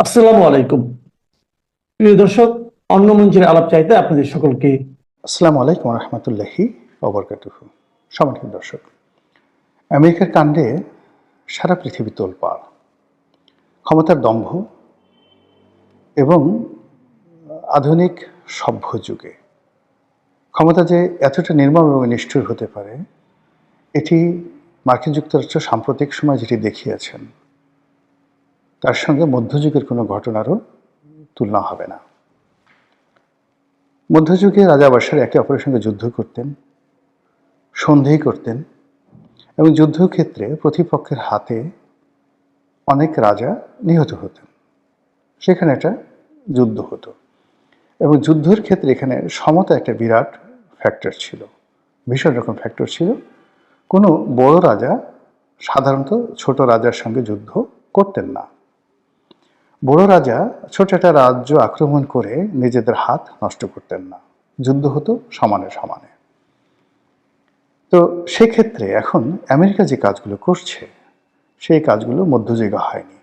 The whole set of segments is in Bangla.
আসসালামু আলাইকুম। প্রিয় দর্শক, অন্য মঞ্চের আলাপ চাইতে আপনাদের সকলকে আসসালামু আলাইকুম রহমতুল্লাহি ওবরকাতুহু। সম্মানিত দর্শক, আমেরিকার কাণ্ডে সারা পৃথিবী তোলপাড়। ক্ষমতার দম্ভ এবং আধুনিক সভ্য যুগে ক্ষমতা যে এতটা নির্মম এবং নিষ্ঠুর হতে পারে, এটি মার্কিন যুক্তরাষ্ট্র সাম্প্রতিক সময় যেটি দেখিয়েছেন, তার সঙ্গে মধ্যযুগের কোনো ঘটনারও তুলনা হবে না। মধ্যযুগে রাজাবাদশাহ একে অপরের সঙ্গে যুদ্ধ করতেন, সন্ধি করতেন এবং যুদ্ধক্ষেত্রে প্রতিপক্ষের হাতে অনেক রাজা নিহত হতেন। সেখানে একটা যুদ্ধ হতো এবং যুদ্ধের ক্ষেত্রে এখানে সমতা একটা বিরাট ফ্যাক্টর ছিল, ভীষণ রকম ফ্যাক্টর ছিল। কোনো বড় রাজা সাধারণত ছোট রাজার সঙ্গে যুদ্ধ করতেন না। বড় রাজা ছোট একটা রাজ্য আক্রমণ করে নিজেদের হাত নষ্ট করতেন না, যুদ্ধ হতো সমানে সমানে। তো সেক্ষেত্রে এখন আমেরিকা যে কাজগুলো করছে, সেই কাজগুলো মধ্যযুগে হয়নি।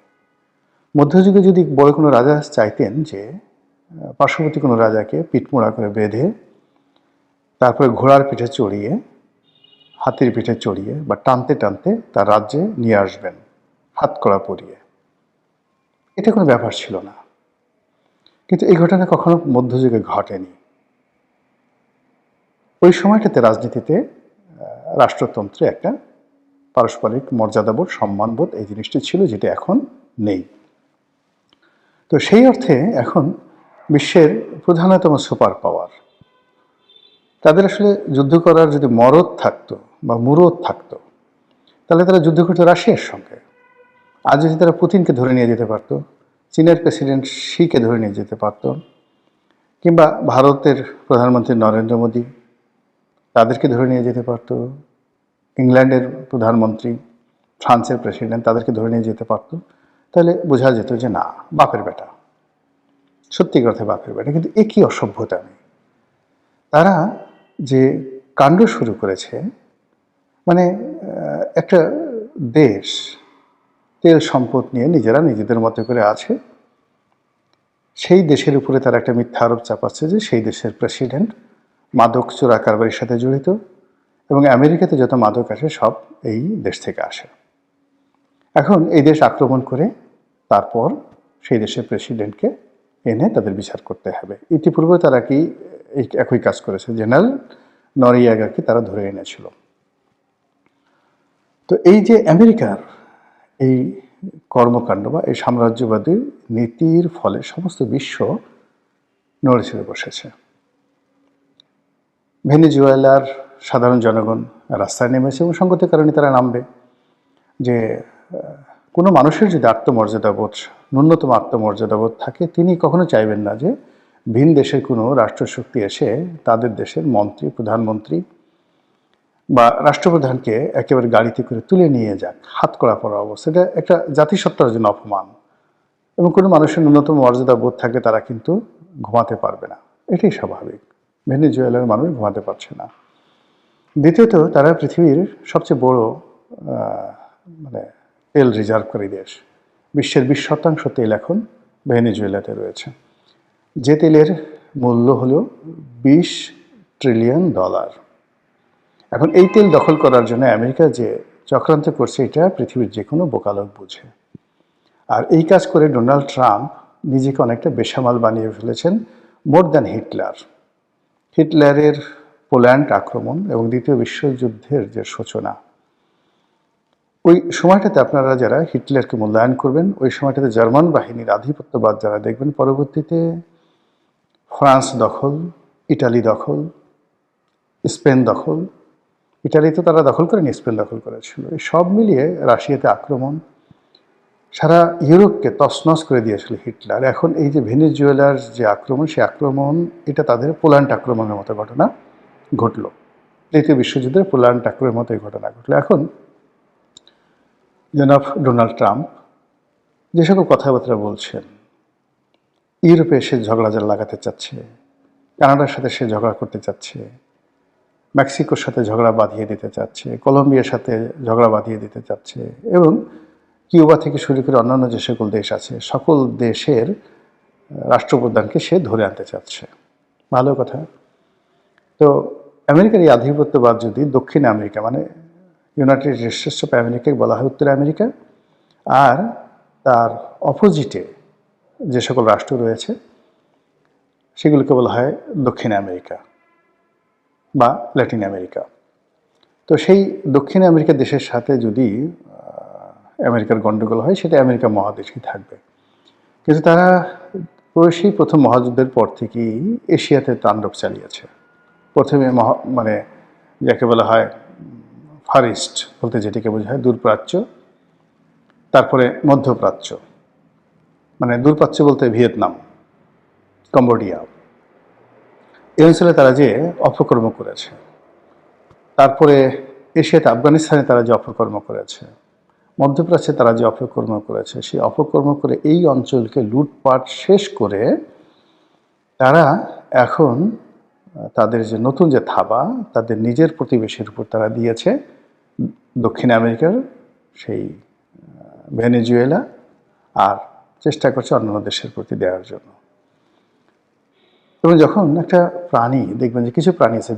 মধ্যযুগে যদি বড় কোনো রাজা চাইতেন যে পার্শ্ববর্তী কোনো রাজাকে পিঠমোড়া করে বেঁধে তারপরে ঘোড়ার পিঠে চড়িয়ে, হাতির পিঠে চড়িয়ে বা টানতে টানতে তার রাজ্যে নিয়ে আসবেন হাতকড়া পরিয়ে, এটা কোনো ব্যাপার ছিল না। কিন্তু এই ঘটনা কখনো মধ্যযুগে ঘটেনি। ওই সময়টাতে রাজনীতিতে রাষ্ট্রতন্ত্রে একটা পারস্পরিক মর্যাদাবোধ, সম্মানবোধ, এই জিনিসটি ছিল, যেটা এখন নেই। তো সেই অর্থে এখন বিশ্বের প্রধানতম সুপার পাওয়ার, তাদের আসলে যুদ্ধ করার যদি মরদ থাকতো বা মুরদ থাকতো, তাহলে তারা যুদ্ধ করতো রাশিয়ার সঙ্গে। আজ যদি তারা পুতিনকে ধরে নিয়ে যেতে পারতো, চীনের প্রেসিডেন্ট শিকে ধরে নিয়ে যেতে পারত, কিংবা ভারতের প্রধানমন্ত্রী নরেন্দ্র মোদী তাদেরকে ধরে নিয়ে যেতে পারতো, ইংল্যান্ডের প্রধানমন্ত্রী, ফ্রান্সের প্রেসিডেন্ট তাদেরকে ধরে নিয়ে যেতে পারতো, তাহলে বোঝা যেত যে না, বাপের বেটা, সত্যিকার অর্থে বাপের বেটা। কিন্তু এ কি অসভ্যতা নেই। তারা যে কাণ্ড শুরু করেছে, মানে একটা দেশ তেল সম্পদ নিয়ে নিজেরা নিজেদের মতো করে আছে, সেই দেশের উপরে তারা একটা মিথ্যা আরোপ চাপাচ্ছে যে সেই দেশের প্রেসিডেন্ট মাদক চোরা কারবারির সাথে জড়িত এবং আমেরিকাতে যত মাদক আসে সব এই দেশ থেকে আসে। এখন এই দেশ আক্রমণ করে তারপর সেই দেশের প্রেসিডেন্টকে এনে তাদের বিচার করতে হবে। ইতিপূর্বে তারা কি এই একই কাজ করেছে, জেনারেল নরিয়াগাকে তারা ধরে এনেছিল। তো এই যে আমেরিকার এই কর্মকাণ্ড বা এই সাম্রাজ্যবাদী নীতির ফলে সমস্ত বিশ্ব নড়ে চড়ে বসেছে। ভেনেজুয়েলার সাধারণ জনগণ রাস্তায় নেমেছে এবং সঙ্গতের কারণে তারা নামবে। যে কোনো মানুষের যদি আত্মমর্যাদাবোধ, ন্যূনতম আত্মমর্যাদাবোধ থাকে, তিনি কখনো চাইবেন না যে ভিন দেশের কোনো রাষ্ট্রশক্তি এসে তাদের দেশের মন্ত্রী, প্রধানমন্ত্রী বা রাষ্ট্রপ্রধানকে একেবারে গাড়িতে করে তুলে নিয়ে যাক, হাতকড়া পরা অবস্থা। এটা একটা জাতিসত্তার জন্য অপমান। এবং কোনো মানুষের ন্যূনতম মর্যাদা বোধ থাকলে তারা কিন্তু ঘুমাতে পারবে না, এটাই স্বাভাবিক। ভেনেজুয়েলার মানুষ ঘুমাতে পারছে না। দ্বিতীয়ত, তারা পৃথিবীর সবচেয়ে বড় মানে তেল রিজার্ভকারী দেশ। বিশ্বের 20% তেল এখন ভেনেজুয়েলাতে রয়েছে, যে তেলের মূল্য হলো $20 ট্রিলিয়ন। এখন এই তেল দখল করার জন্য আমেরিকা যে চক্রান্ত করছে, এটা পৃথিবীর যে কোনো বোকালোক বুঝে। আর এই কাজ করে ডোনাল্ড ট্রাম্প নিজেকে অনেকটা বেসামাল বানিয়ে ফেলেছেন, মোর দ্যান হিটলার। হিটলারের পোল্যান্ড আক্রমণ এবং দ্বিতীয় বিশ্বযুদ্ধের যে সূচনা, ওই সময়টাতে আপনারা যারা হিটলারকে মূল্যায়ন করবেন, ওই সময়টাতে জার্মান বাহিনীর আধিপত্যবাদ যারা দেখবেন, পরবর্তীতে ফ্রান্স দখল, ইটালি দখল, স্পেন দখল, ইটালি তো তারা দখল করেনি, স্পেন দখল করেছিল, এই সব মিলিয়ে রাশিয়াতে আক্রমণ, সারা ইউরোপকে তছনছ করে দিয়েছিল হিটলার। এখন এই যে ভেনেজুয়েলার যে আক্রমণ, সে আক্রমণ এটা তাদের পোল্যান্ড আক্রমণের মতো ঘটনা ঘটল। দ্বিতীয় বিশ্বযুদ্ধের পোল্যান্ড আক্রমণের মতো এই ঘটনা ঘটল। এখন জনাব ডোনাল্ড ট্রাম্প যে সকল কথাবার্তা বলছেন, ইউরোপে সে ঝগড়া লাগাতে চাচ্ছে, কানাডার সাথে সে ঝগড়া করতে চাচ্ছে, মেক্সিকোর সাথে ঝগড়া বাঁধিয়ে দিতে চাচ্ছে, কলম্বিয়ার সাথে ঝগড়া বাঁধিয়ে দিতে চাচ্ছে এবং কিউবা থেকে শুরু করে অন্যান্য যে সকল দেশ আছে সকল দেশের রাষ্ট্রপ্রধানকে সে ধরে আনতে চাচ্ছে। ভালো কথা। তো আমেরিকার এই আধিপত্যবাদ যদি দক্ষিণ আমেরিকা মানে ইউনাইটেড স্টেটস অফ আমেরিকাকে বলা হয় উত্তর আমেরিকা, আর তার অপোজিটে যে সকল রাষ্ট্র রয়েছে সেগুলোকে বলা হয় দক্ষিণ আমেরিকা বা ল্যাটিন আমেরিকা। তো সেই দক্ষিণ আমেরিকার দেশের সাথে যদি আমেরিকার গণ্ডগোল হয় সেটা আমেরিকা মহাদেশেই থাকবে। কিন্তু তারা সেই প্রথম মহাযুদ্ধের পর থেকেই এশিয়াতে তাণ্ডব চালিয়েছে। প্রথমে মানে যাকে বলা হয় ফার ইস্ট বলতে যেটিকে বোঝায় দূরপ্রাচ্য, তারপরে মধ্যপ্রাচ্য মানে দূরপ্রাচ্য বলতে ভিয়েতনাম, কম্বোডিয়া, এই অঞ্চলে তারা যে অপকর্ম করেছে, তারপরে এশিয়াতে আফগানিস্তানে তারা যে অপকর্ম করেছে, মধ্যপ্রাচ্যে তারা যে অপকর্ম করেছে, সেই অপকর্ম করে এই অঞ্চলকে লুটপাট শেষ করে তারা এখন তাদের যে নতুন যে থাবা তাদের নিজের প্রতিবেশীর উপর তারা দিয়েছে, দক্ষিণ আমেরিকার সেই ভেনেজুয়েলা, আর চেষ্টা করছে অন্যান্য দেশের প্রতি দেওয়ার জন্য। এবং যখন একটা প্রাণী দেখবেন যে কিছু প্রাণী আছে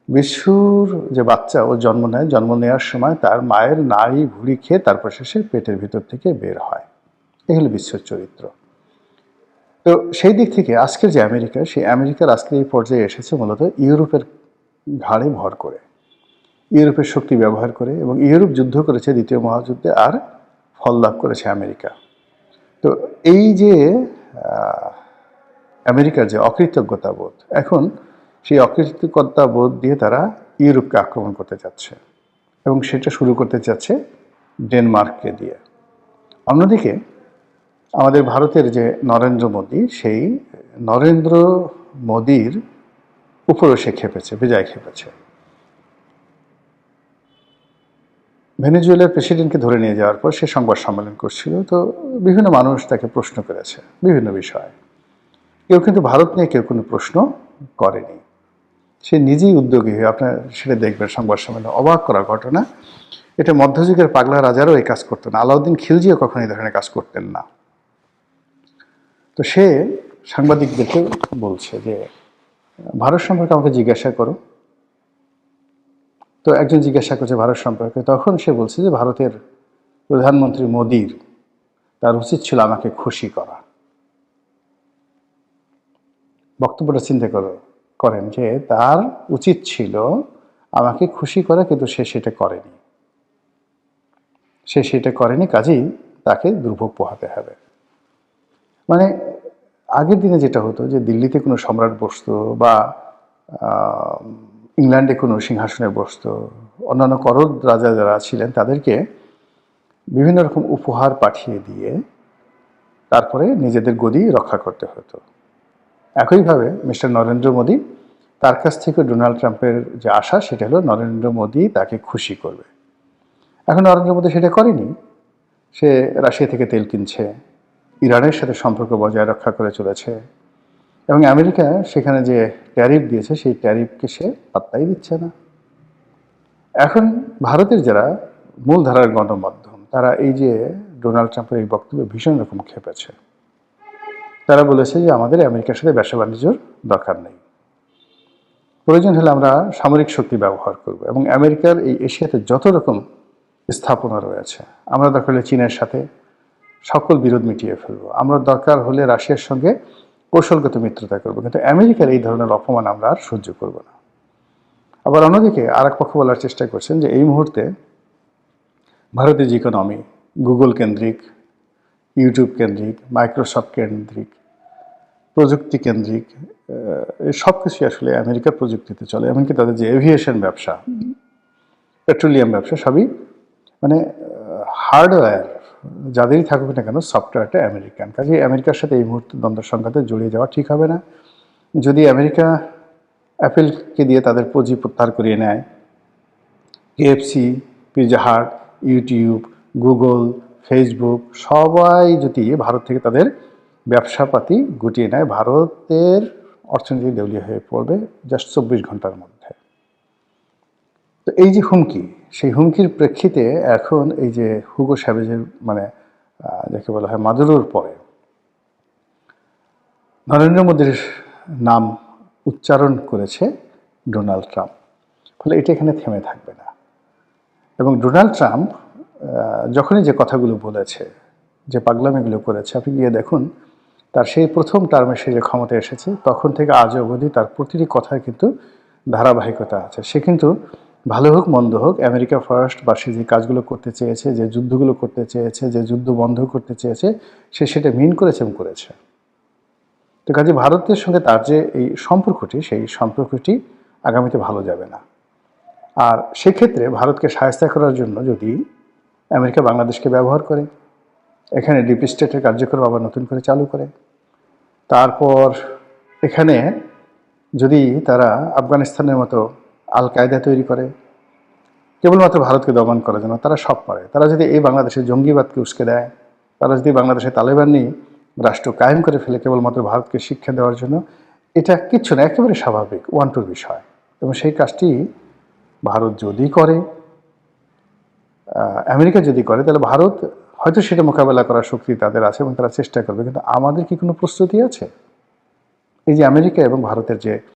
বিচ্ছুর যে বাচ্চা ও জন্ম নেয়, জন্ম নেওয়ার সময় তার মায়ের নাড়ি ভুড়ি খেয়ে তারপর শেষে পেটের ভিতর থেকে বের হয়। এই হলো বিচ্ছুর চরিত্র। তো সেই দিক থেকে আজকের যে আমেরিকা, সেই আমেরিকার আজকের এই পর্যায়ে এসেছে মূলত ইউরোপের ঘাড়ে ভর করে, ইউরোপের শক্তি ব্যবহার করে, এবং ইউরোপ যুদ্ধ করেছে দ্বিতীয় মহাযুদ্ধে আর ফল লাভ করেছে আমেরিকা। তো এই যে আমেরিকার যে অকৃতজ্ঞতা বোধ, এখন সেই অকৃতজ্ঞতা বোধ দিয়ে তারা ইউরোপকে আক্রমণ করতে যাচ্ছে, এবং সেটা শুরু করতে চাচ্ছে ডেনমার্ককে দিয়ে। অন্যদিকে আমাদের ভারতের যে নরেন্দ্র মোদী, সেই নরেন্দ্র মোদীর উপরও সে খেপেছে, বেজায় খেপেছে। ভেনেজুয়েলার প্রেসিডেন্টকে ধরে নিয়ে যাওয়ার পর সে সংবাদ সম্মেলন করছিল, তো বিভিন্ন মানুষ তাকে প্রশ্ন করেছে বিভিন্ন বিষয়ে। কেউ কিন্তু ভারত নিয়ে কেউ কোনো প্রশ্ন করেনি, সে নিজেই উদ্যোগী হয়ে, আপনার সেটা দেখবেন সংবাদ সম্মেলন, অবাক করা ঘটনা। এটা মধ্যযুগের পাগলা রাজারও এই কাজ করতেন না, আলাউদ্দিন খিলজিও কখনো এই ধরনের কাজ করতেন না। তো সে সাংবাদিকদেরকে বলছে যে ভারত সম্পর্কে আমাকে জিজ্ঞাসা করো। তো একজন জিজ্ঞাসা করছে ভারত সম্পর্কে, তখন সে বলছে যে ভারতের প্রধানমন্ত্রী মোদীর তার উচিত ছিল আমাকে খুশি করা। বক্তব্যটা চিন্তা করেন যে তার উচিত ছিল আমাকে খুশি করা, কিন্তু সে সেটা করেনি, কাজেই তাকে দুর্ভোগ পোহাতে হবে। মানে আগের দিনে যেটা হতো যে দিল্লিতে কোনো সম্রাট বসতো বা ইংল্যান্ডে কোনো সিংহাসনে বসতো, অন্যান্য করদ রাজা যারা ছিলেন তাদেরকে বিভিন্ন রকম উপহার পাঠিয়ে দিয়ে তারপরে নিজেদের গদি রক্ষা করতে হতো। একইভাবে মিস্টার নরেন্দ্র মোদী, তার কাছ থেকে ডোনাল্ড ট্রাম্পের যে আশা সেটা হলো নরেন্দ্র মোদী তাকে খুশি করবে। এখন নরেন্দ্র মোদী সেটা করেনি, সে রাশিয়া থেকে তেল কিনছে, ইরানের সাথে সম্পর্ক বজায় রক্ষা করে চলেছে, এবং আমেরিকা সেখানে যে ট্যারিফ দিয়েছে সেই ট্যারিফকে সে পাত্তাই দিচ্ছে না। এখন ভারতের যারা মূলধারার গণমাধ্যম, তারা এই যে ডোনাল্ড ট্রাম্পের এই বক্তব্যে ভীষণ রকম খেপেছে। তারা বলেছে যে আমাদের আমেরিকার সাথে ব্যবসা বাণিজ্যর দরকার নেই, প্রয়োজন হলে আমরা সামরিক শক্তি ব্যবহার করব, এবং আমেরিকার এই এশিয়াতে যত রকম স্থাপনা রয়েছে আমরা দরকার হলে চীনের সাথে সকল বিরোধ মিটিয়ে ফেলবো, আমরা দরকার হলে রাশিয়ার সঙ্গে কৌশলগত মিত্রতা করব, কিন্তু আমেরিকার এই ধরনের অপমান আমরা আর সহ্য করব না। আবার অন্যদিকে আর এক পক্ষ বলার চেষ্টা করছেন যে এই মুহূর্তে ভারতের যে ইকোনমি গুগল কেন্দ্রিক, ইউটিউব কেন্দ্রিক, মাইক্রোসফট কেন্দ্রিক, প্রযুক্তি কেন্দ্রিক, সব কিছুই আসলে আমেরিকার প্রযুক্তিতে চলে। এমনকি তাদের যে এভিয়েশন ব্যবসা, পেট্রোলিয়াম ব্যবসা, সবই মানে হার্ডওয়্যার যাদেরই থাকুক না কেন সফটওয়্যারটা আমেরিকান। কাজে আমেরিকার সাথে এই মুহূর্তে দ্বন্দ্ব সংঘাতে জড়িয়ে যাওয়া ঠিক হবে না। যদি আমেরিকা অ্যাপেলকে দিয়ে তাদের পুঁজি প্রত্যাহার করিয়ে নেয়, KFC, Pizza Hut, YouTube, Google, Facebook সবাই যদি ভারত থেকে তাদের ব্যবসাপাতি গুটিয়ে নেয়, ভারতের অর্থনীতি দেউলিয়া হয়ে পড়বে জাস্ট 24 ঘন্টার মধ্যে। তো এই যে হুমকি, সেই হুমকির প্রেক্ষিতে এখন এই যে হুগো স্যাভেজের মানে যাকে বলা হয় মাদুরোর পরে নরেন্দ্র মোদীর নাম উচ্চারণ করেছে ডোনাল্ড ট্রাম্প। ফলে এটা এখানে থেমে থাকবে না। এবং ডোনাল্ড ট্রাম্প যখনই যে কথাগুলো বলেছে, যে পাগলামিগুলো করেছে, আপনি গিয়ে দেখুন তার সেই প্রথম টার্মে সে যে ক্ষমতায় এসেছে তখন থেকে আজ অবধি তার প্রতিটি কথায় কিন্তু ধারাবাহিকতা আছে। সে কিন্তু ভালো হোক মন্দ হোক আমেরিকা ফার্স্ট বা সে যে কাজগুলো করতে চেয়েছে, যে যুদ্ধগুলো করতে চেয়েছে, যে যুদ্ধ বন্ধ করতে চেয়েছে, সে সেটা মিন করেছে এবং করেছে। তো কাজে ভারতের সঙ্গে তার যে এই সম্পর্কটি, সেই সম্পর্কটি আগামীতে ভালো যাবে না। আর সেক্ষেত্রে ভারতকে শায়েস্তা করার জন্য যদি আমেরিকা বাংলাদেশকে ব্যবহার করে, এখানে ডিপ স্টেটের কার্যক্রম আবার নতুন করে চালু করে, তারপর এখানে যদি তারা আফগানিস্তানের মতো আল কায়দা তৈরি করে কেবলমাত্র ভারতকে দমন করার জন্য, তারা সব পারে। তারা যদি এই বাংলাদেশের জঙ্গিবাদকে উস্কে দেয়, তারা যদি বাংলাদেশে তালেবান নিয়ে রাষ্ট্র কায়েম করে ফেলে কেবলমাত্র ভারতকে শিক্ষা দেওয়ার জন্য, এটা কিচ্ছু না, একেবারে স্বাভাবিক ওয়ান টুর বিষয়। এবং সেই কাজটি ভারত যদি করে, আমেরিকা যদি করে, তাহলে ভারত হয়তো সেটা মোকাবেলা করার শক্তি তাদের আছে এবং তারা চেষ্টা করবে। কিন্তু আমাদের কি কোনো প্রস্তুতি আছে? এই যে আমেরিকা এবং ভারতের যে